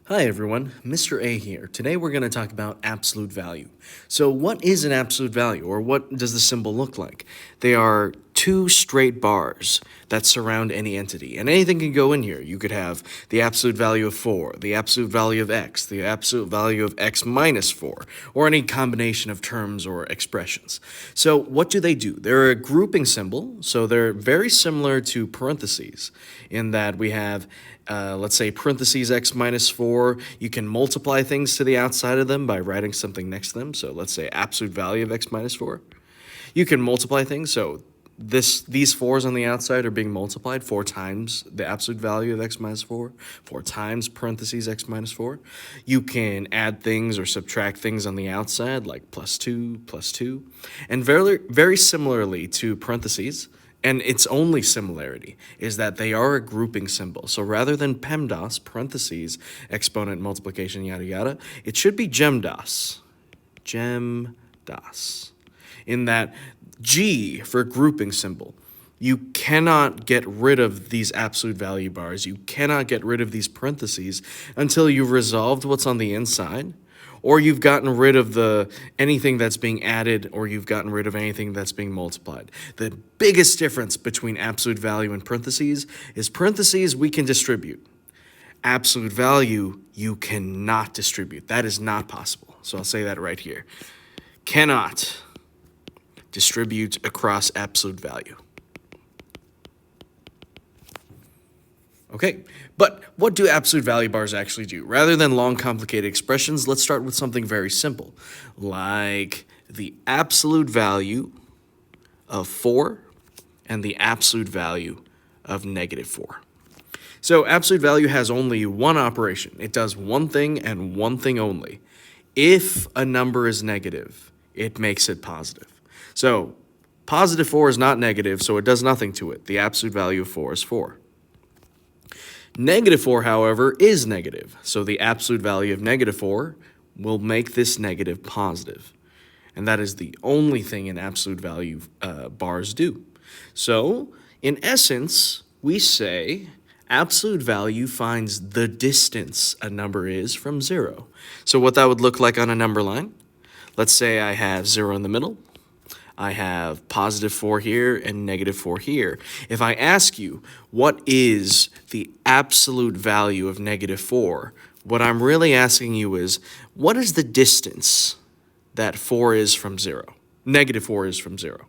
Hi everyone, Mr. A here. Today we're going to talk about absolute value. So what is an absolute value, or what does the symbol look like? They are two straight bars that surround any entity, and anything can go in here. You could have the absolute value of 4, the absolute value of x, the absolute value of x minus 4, or any combination of terms or expressions. So what do? They're a grouping symbol, so they're very similar to parentheses in that we have let's say parentheses x minus 4, you can multiply things to the outside of them by writing something next to them. So let's say absolute value of x minus 4. You can multiply things, so these 4's on the outside are being multiplied 4 times the absolute value of x minus 4, 4 times parentheses x minus 4. You can add things or subtract things on the outside, like plus 2, plus 2. And very similarly to parentheses, and its only similarity is that they are a grouping symbol. So rather than PEMDAS, parentheses, exponent, multiplication, yada yada, it should be GEMDAS. GEMDAS. In that G for grouping symbol. You cannot get rid of these absolute value bars. You cannot get rid of these parentheses until you've resolved what's on the inside, or you've gotten rid of anything that's being added, or you've gotten rid of anything that's being multiplied. The biggest difference between absolute value and parentheses is parentheses we can distribute. Absolute value you cannot distribute. That is not possible. So I'll say that right here. Cannot distribute across absolute value. Okay, but what do absolute value bars actually do? Rather than long, complicated expressions, let's start with something very simple, like the absolute value of 4 and the absolute value of negative 4. So absolute value has only one operation. It does one thing and one thing only. If a number is negative, it makes it positive. So positive 4 is not negative, so it does nothing to it. The absolute value of 4 is 4. Negative 4, however, is negative, so the absolute value of negative 4 will make this negative positive. And that is the only thing in absolute value bars do. So, in essence, we say absolute value finds the distance a number is from 0. So what that would look like on a number line, let's say I have 0 in the middle. I have positive 4 here and negative 4 here. If I ask you, what is the absolute value of negative 4? What I'm really asking you is, what is the distance that 4 is from 0? Negative 4 is from 0.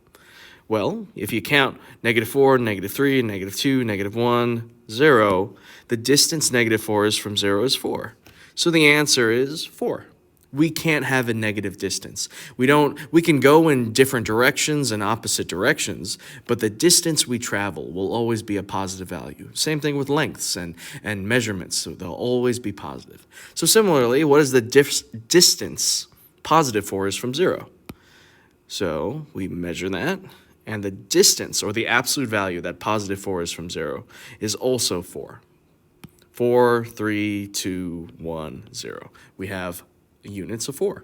Well, if you count negative 4, negative 3, negative 2, negative 1, 0, the distance negative 4 is from 0 is 4. So the answer is 4. We can't have a negative distance. We can go in different directions and opposite directions, but the distance we travel will always be a positive value. Same thing with lengths and measurements, so they'll always be positive. So similarly, what is the distance positive 4 is from 0? So we measure that, and the distance, or the absolute value that positive 4 is from 0, is also 4. 4, 3, 2, 1, 0. We have units of 4.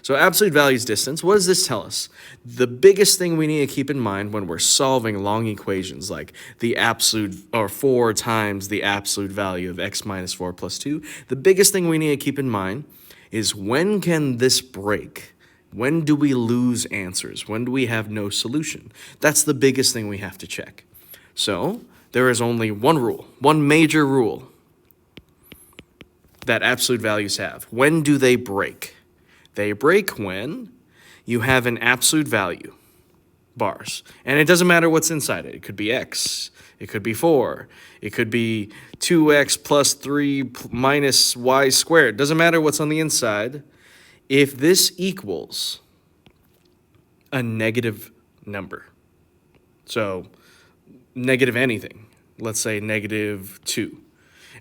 So absolute value is distance. What does this tell us? The biggest thing we need to keep in mind when we're solving long equations like the absolute, or 4 times the absolute value of x minus 4 plus 2, the biggest thing we need to keep in mind is, when can this break? When do we lose answers? When do we have no solution? That's the biggest thing we have to check. So there is only one rule, one major rule that absolute values have. When do they break? They break when you have an absolute value, bars. And it doesn't matter what's inside it. It could be x, it could be 4, it could be 2x plus 3 minus y squared. It doesn't matter what's on the inside. If this equals a negative number, so negative anything, let's say negative 2.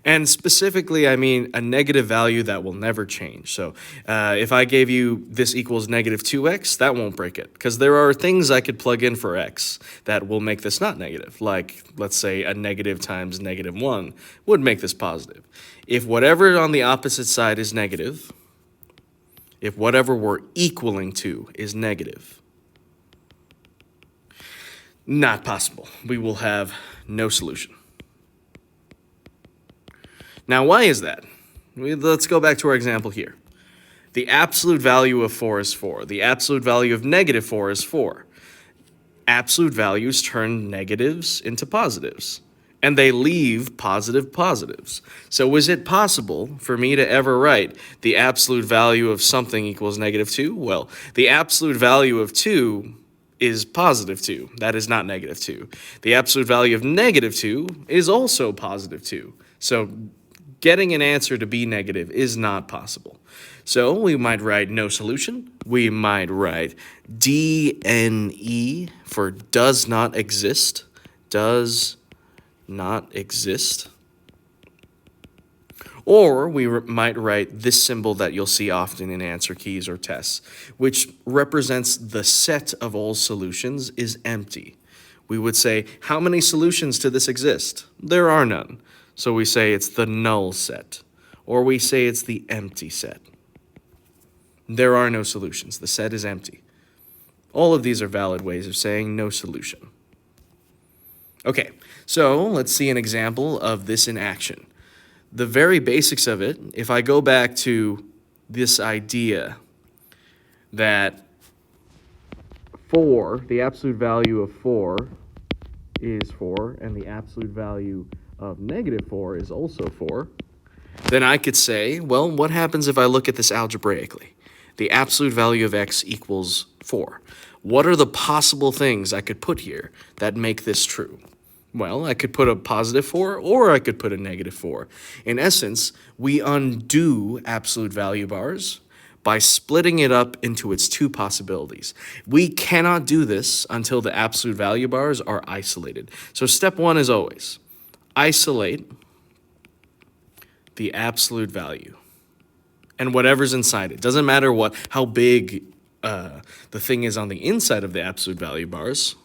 And specifically, I mean a negative value that will never change. So if I gave you this equals negative 2x, that won't break it, because there are things I could plug in for x that will make this not negative. Like, let's say a negative times negative 1 would make this positive. If whatever on the opposite side is negative, if whatever we're equaling to is negative, not possible. We will have no solution. Now, why is that? Let's go back to our example here. The absolute value of 4 is 4. The absolute value of negative 4 is 4. Absolute values turn negatives into positives, and they leave positive positives. So is it possible for me to ever write the absolute value of something equals negative 2? Well, the absolute value of 2 is positive 2. That is not negative 2. The absolute value of negative 2 is also positive 2. So getting an answer to be negative is not possible. So we might write no solution. We might write DNE for does not exist. Does not exist. Or we might write this symbol that you'll see often in answer keys or tests, which represents the set of all solutions is empty. We would say, how many solutions to this exist? There are none. So we say it's the null set, or we say it's the empty set. There are no solutions. The set is empty. All of these are valid ways of saying no solution. Okay, so let's see an example of this in action. The very basics of it, if I go back to this idea that 4, the absolute value of 4 is 4, and the absolute value of negative 4 is also 4, then I could say, well, what happens if I look at this algebraically? The absolute value of x equals 4. What are the possible things I could put here that make this true? Well, I could put a positive 4 or I could put a negative 4. In essence, we undo absolute value bars by splitting it up into its two possibilities. We cannot do this until the absolute value bars are isolated. So step 1 is always isolate the absolute value and whatever's inside it. Doesn't matter how big the thing is on the inside of the absolute value bars,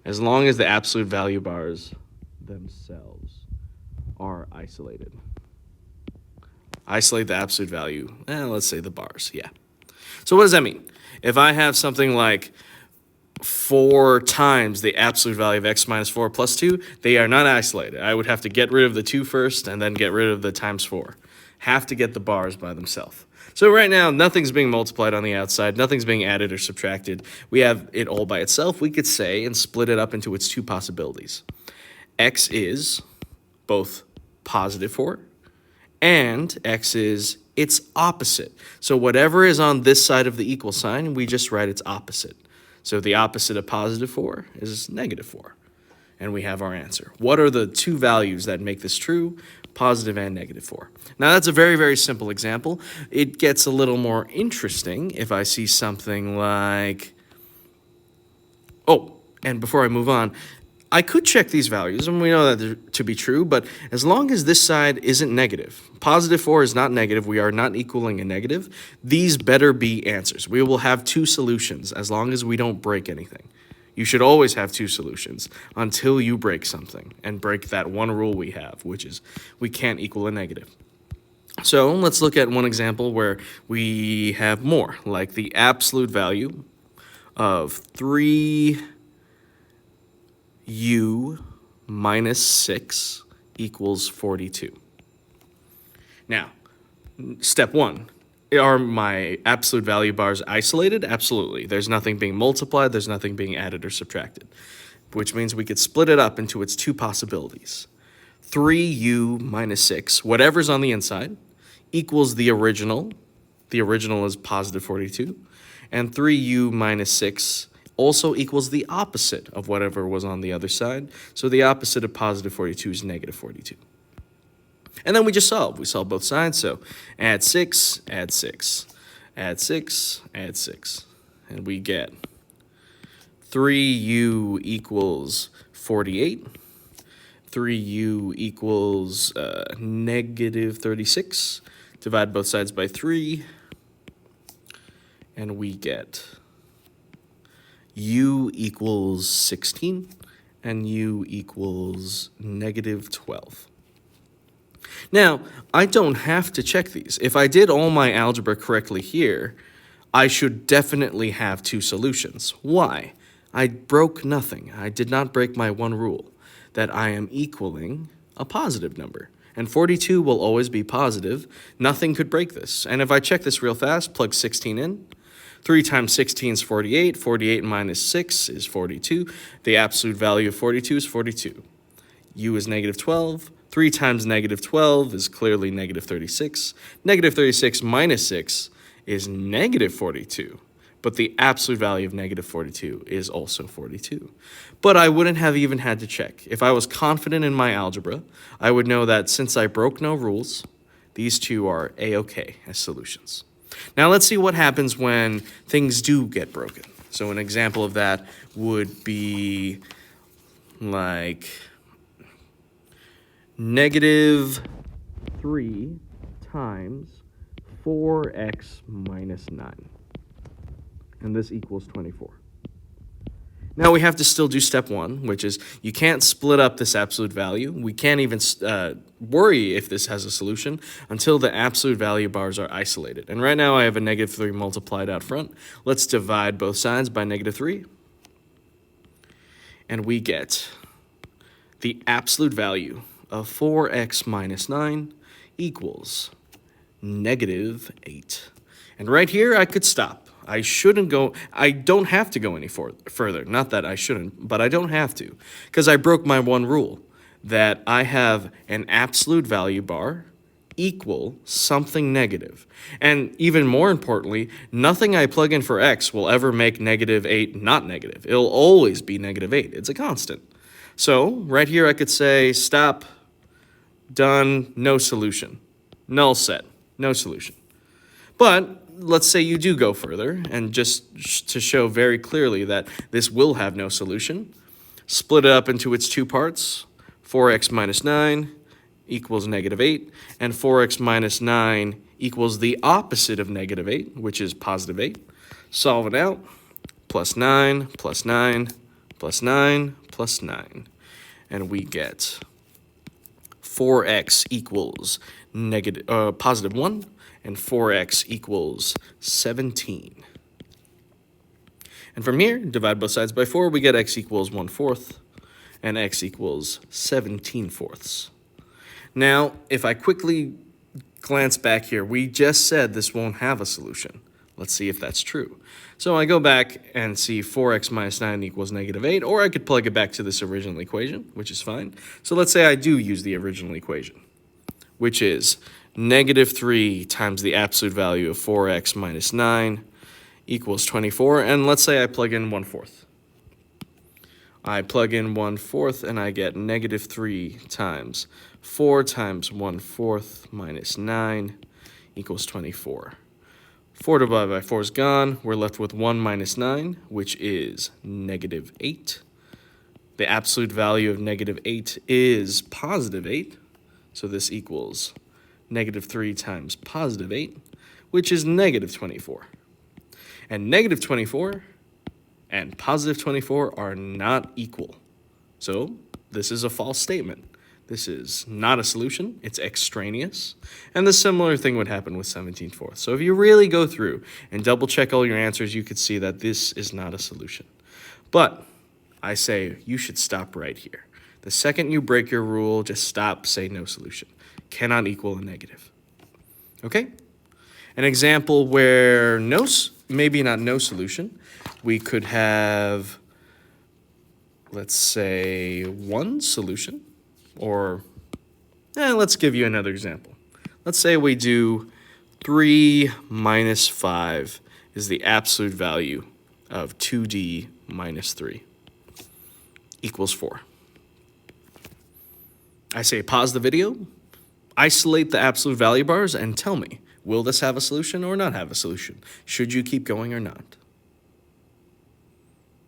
as long as the absolute value bars themselves are isolated. Isolate the absolute value, let's say the bars, yeah. So what does that mean? If I have something like 4 times the absolute value of x minus 4 plus 2, they are not isolated. I would have to get rid of the 2 first and then get rid of the times 4. Have to get the bars by themselves. So right now, nothing's being multiplied on the outside. Nothing's being added or subtracted. We have it all by itself. We could say and split it up into its two possibilities. X is both positive 4 and x is its opposite. So whatever is on this side of the equal sign, we just write its opposite. So the opposite of positive 4 is negative 4. And we have our answer. What are the two values that make this true? Positive and negative 4. Now that's a very, very simple example. It gets a little more interesting if I see something like, and before I move on, I could check these values, and we know that they're to be true, but as long as this side isn't negative, positive 4 is not negative, we are not equaling a negative, these better be answers. We will have two solutions as long as we don't break anything. You should always have two solutions until you break something and break that one rule we have, which is we can't equal a negative. So let's look at one example where we have more, like the absolute value of 3u minus 6 equals 42. Now, step 1. Are my absolute value bars isolated? Absolutely. There's nothing being multiplied. There's nothing being added or subtracted, which means we could split it up into its two possibilities. 3u minus 6, whatever's on the inside, equals the original. The original is positive 42. And 3u minus 6 also equals the opposite of whatever was on the other side. So the opposite of positive 42 is negative 42. And then we just solve. We solve both sides. So add 6, add 6, add 6, add 6. And we get 3u equals 48. 3u equals negative 36. Divide both sides by 3. And we get u equals 16. And u equals negative 12. Now, I don't have to check these. If I did all my algebra correctly here, I should definitely have two solutions. Why? I broke nothing. I did not break my one rule, that I am equaling a positive number. And 42 will always be positive. Nothing could break this. And if I check this real fast, plug 16 in. 3 times 16 is 48. 48 minus 6 is 42. The absolute value of 42 is 42. U is negative 12. 3 times negative 12 is clearly negative 36. Negative 36 minus 6 is negative 42. But the absolute value of negative 42 is also 42. But I wouldn't have even had to check. If I was confident in my algebra, I would know that since I broke no rules, these two are A-OK as solutions. Now let's see what happens when things do get broken. So an example of that would be like negative 3 times 4x minus 9. And this equals 24. Now we have to still do step 1, which is you can't split up this absolute value. We can't even worry if this has a solution until the absolute value bars are isolated. And right now I have a negative 3 multiplied out front. Let's divide both sides by negative 3. And we get the absolute value of 4x minus 9 equals negative 8. And right here I could stop. I don't have to go any further. Not that I shouldn't, but I don't have to. Because I broke my one rule, that I have an absolute value bar equal something negative. And even more importantly, nothing I plug in for x will ever make negative 8 not negative. It'll always be negative 8. It's a constant. So right here I could say stop, done, no solution. Null set, no solution. But let's say you do go further, and just to show very clearly that this will have no solution, split it up into its two parts. 4x minus 9 equals negative 8, and 4x minus 9 equals the opposite of negative 8, which is positive 8. Solve it out. Plus 9, plus 9, plus 9, plus 9. And we get 4x equals positive 1, and 4x equals 17. And from here, divide both sides by 4, we get x equals 1/4, and x equals 17/4. Now, if I quickly glance back here, we just said this won't have a solution. Let's see if that's true. So I go back and see 4x minus 9 equals negative 8, or I could plug it back to this original equation, which is fine. So let's say I do use the original equation, which is negative 3 times the absolute value of 4x minus 9 equals 24. And let's say I plug in 1/4. I plug in 1/4 and I get negative 3 times 4 times 1/4 minus 9 equals 24. 4 divided by 4 is gone. We're left with 1 minus 9, which is negative 8. The absolute value of negative 8 is positive 8. So this equals negative 3 times positive 8, which is negative 24. And negative 24 and positive 24 are not equal. So this is a false statement. This is not a solution. It's extraneous. And the similar thing would happen with 17/4. So if you really go through and double check all your answers, you could see that this is not a solution. But I say you should stop right here. The second you break your rule, just stop, say no solution. Cannot equal a negative. Okay? An example where maybe not no solution, we could have, let's say, one solution, or let's give you another example. Let's say we do 3 minus 5 is the absolute value of 2d minus 3 equals 4. I say pause the video, isolate the absolute value bars, and tell me, will this have a solution or not have a solution? Should you keep going or not?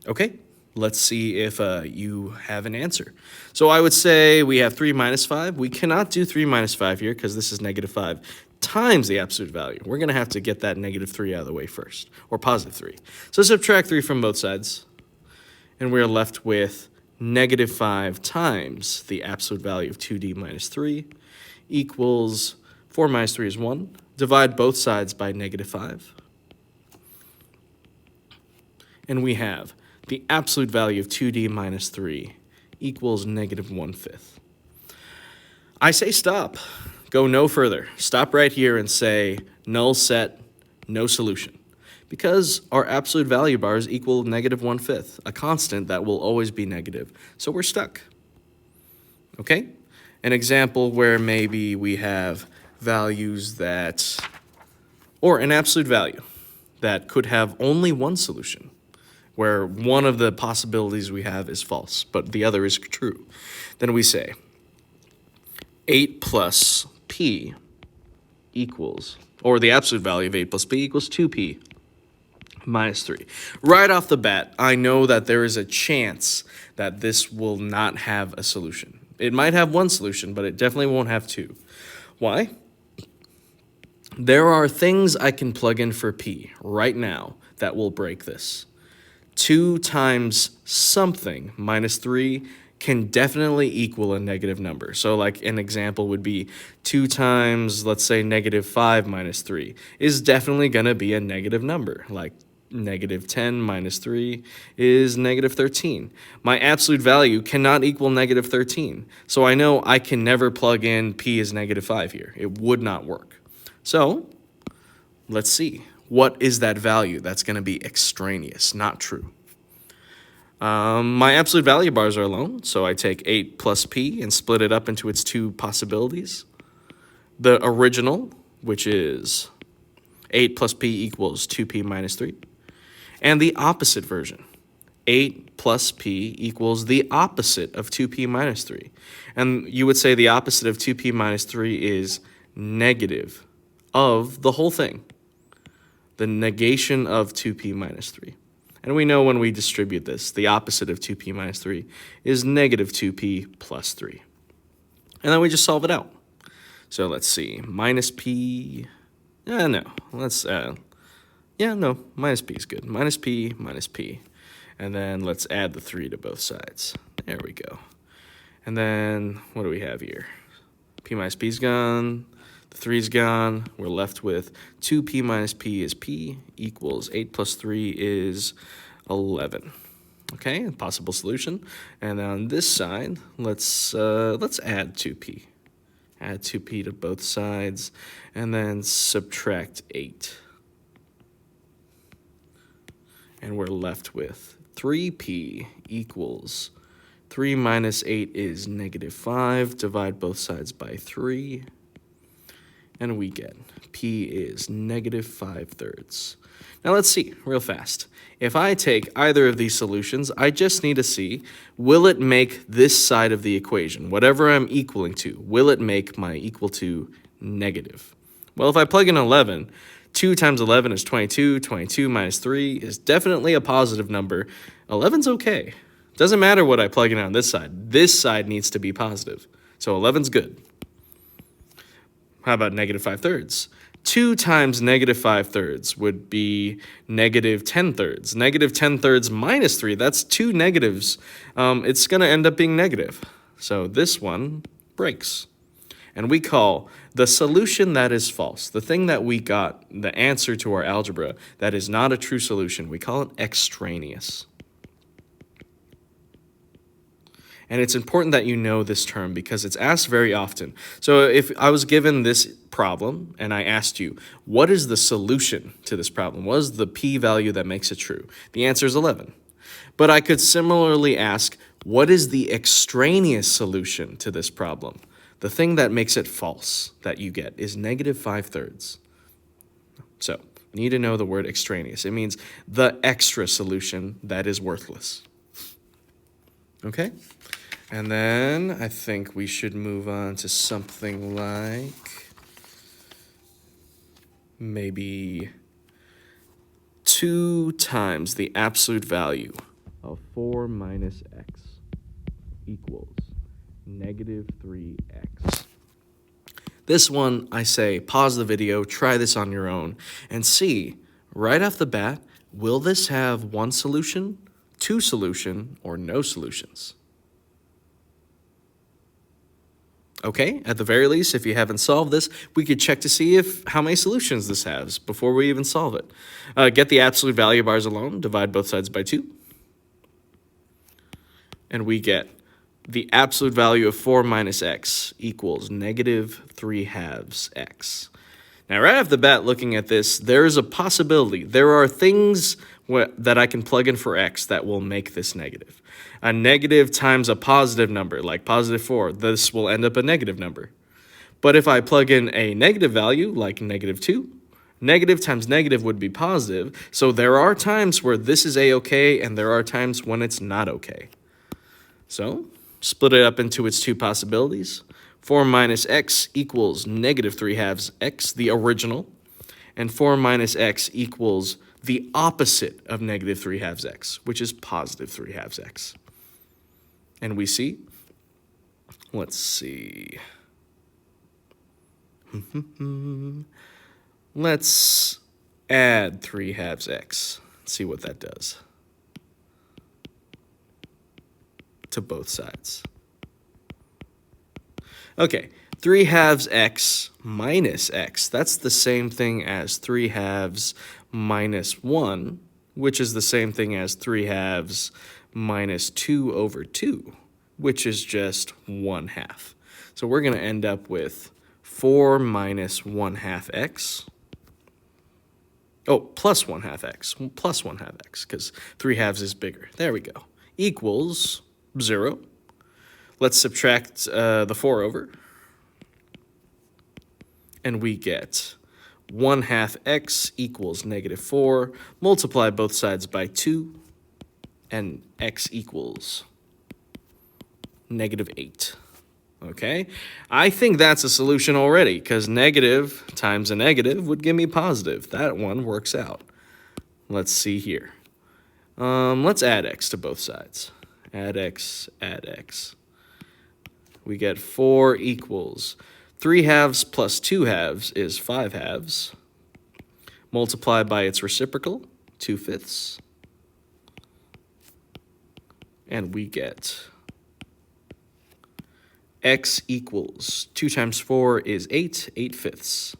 Okay, let's see if you have an answer. So I would say we have 3 minus 5. We cannot do 3 minus 5 here because this is negative 5 times the absolute value. We're going to have to get that negative 3 out of the way first, or positive 3. So subtract 3 from both sides, and we're left with negative 5 times the absolute value of 2d minus 3 equals 4 minus 3 is 1. Divide both sides by negative 5. And we have the absolute value of 2d minus 3 equals negative 1/5. I say stop. Go no further. Stop right here and say null set, no solution. Because our absolute value bars equal -1/5, a constant that will always be negative. So we're stuck. Okay? An example where maybe we have values that, or an absolute value that could have only one solution, where one of the possibilities we have is false, but the other is true. Then we say 8 plus p equals, or the absolute value of 8 plus p equals 2p minus 3. Right off the bat, I know that there is a chance that this will not have a solution. It might have one solution, but it definitely won't have two. Why? There are things I can plug in for p right now that will break this. 2 times something minus 3 can definitely equal a negative number. So like an example would be 2 times, let's say, -5 minus 3 is definitely going to be a negative number. Like -10 minus 3 is -13. My absolute value cannot equal -13. So I know I can never plug in p as -5 here. It would not work. So let's see. What is that value that's going to be extraneous, not true? My absolute value bars are alone, so I take 8 plus p and split it up into its two possibilities. The original, which is 8 plus p equals 2p minus 3. And the opposite version, 8 plus p equals the opposite of 2p minus 3. And you would say the opposite of 2p minus 3 is negative of the whole thing, the negation of 2p minus 3. And we know when we distribute this, the opposite of 2p minus 3 is -2p plus 3. And then we just solve it out. So let's see, minus p, no, let's, minus p is good. Minus p, and then let's add the 3 to both sides. There we go. And then what do we have here? P minus p is gone. The 3 is gone. We're left with 2p minus p is p equals 8 plus 3 is 11. Okay, a possible solution. And on this side, let's add 2p. Add 2p to both sides, and then subtract 8. And we're left with 3p equals 3 minus 8 is -5. Divide both sides by 3. And we get p is -5/3. Now let's see real fast. If I take either of these solutions, I just need to see, will it make this side of the equation, whatever I'm equaling to, will it make my equal to negative? Well, if I plug in 11, 2 times 11 is 22. 22 minus 3 is definitely a positive number. 11's okay. Doesn't matter what I plug in on this side. This side needs to be positive. So 11's good. How about -5/3? 2 times -5/3 would be -10/3. -10/3 minus 3, that's 2 negatives. It's going to end up being negative. So this one breaks. And we call the solution that is false, the thing that we got, the answer to our algebra that is not a true solution, we call it extraneous. And it's important that you know this term because it's asked very often. So if I was given this problem and I asked you, what is the solution to this problem? What is the p-value that makes it true? The answer is 11. But I could similarly ask, what is the extraneous solution to this problem? The thing that makes it false that you get is -5/3. So you need to know the word extraneous. It means the extra solution that is worthless. Okay? And then I think we should move on to something like maybe 2 times the absolute value of 4 minus x equals -3x. This one, I say, pause the video, try this on your own, and see, right off the bat, will this have one solution, two solution, or no solutions? Okay, at the very least, if you haven't solved this, we could check to see how many solutions this has before we even solve it. Get the absolute value bars alone, divide both sides by 2. And we get the absolute value of 4 minus x equals negative 3/2 x. Now, right off the bat, looking at this, there's a possibility. There are things that I can plug in for x that will make this negative. A negative times a positive number, like positive 4, this will end up a negative number. But if I plug in a negative value, like negative 2, negative times negative would be positive. So there are times where this is a-okay, and there are times when it's not okay. So split it up into its two possibilities. 4 minus x equals negative 3/2 x, the original, and 4 minus x equals the opposite of negative 3/2 x, which is positive 3/2 x. And we see, let's see. Let's add 3/2 x. See what that does to both sides. Okay, 3/2 x minus x, that's the same thing as 3/2 minus 1, which is the same thing as 3/2 minus 2 over 2, which is just 1/2. So we're going to end up with 4 minus 1/2 x. Oh, plus 1/2 x, plus 1/2 x, because 3/2 is bigger. There we go. Equals 0. Let's subtract the 4 over. And we get 1/2 x equals negative 4. Multiply both sides by 2. And x equals negative 8. Okay? I think that's a solution already, because negative times a negative would give me positive. That one works out. Let's see here. Let's add x to both sides. Add x, add x. We get 4 equals 3/2 plus 2/2 is 5/2. Multiply by its reciprocal, 2/5. And we get x equals 2 times 4 is 8, 8/5.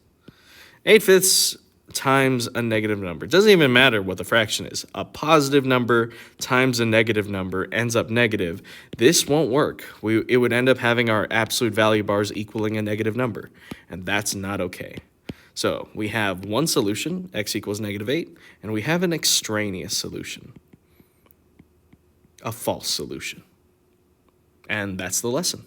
8/5 times a negative number. It doesn't even matter what the fraction is. A positive number times a negative number ends up negative. This won't work. It would end up having our absolute value bars equaling a negative number, and that's not okay. So we have one solution, x equals negative 8, and we have an extraneous solution, a false solution. And that's the lesson.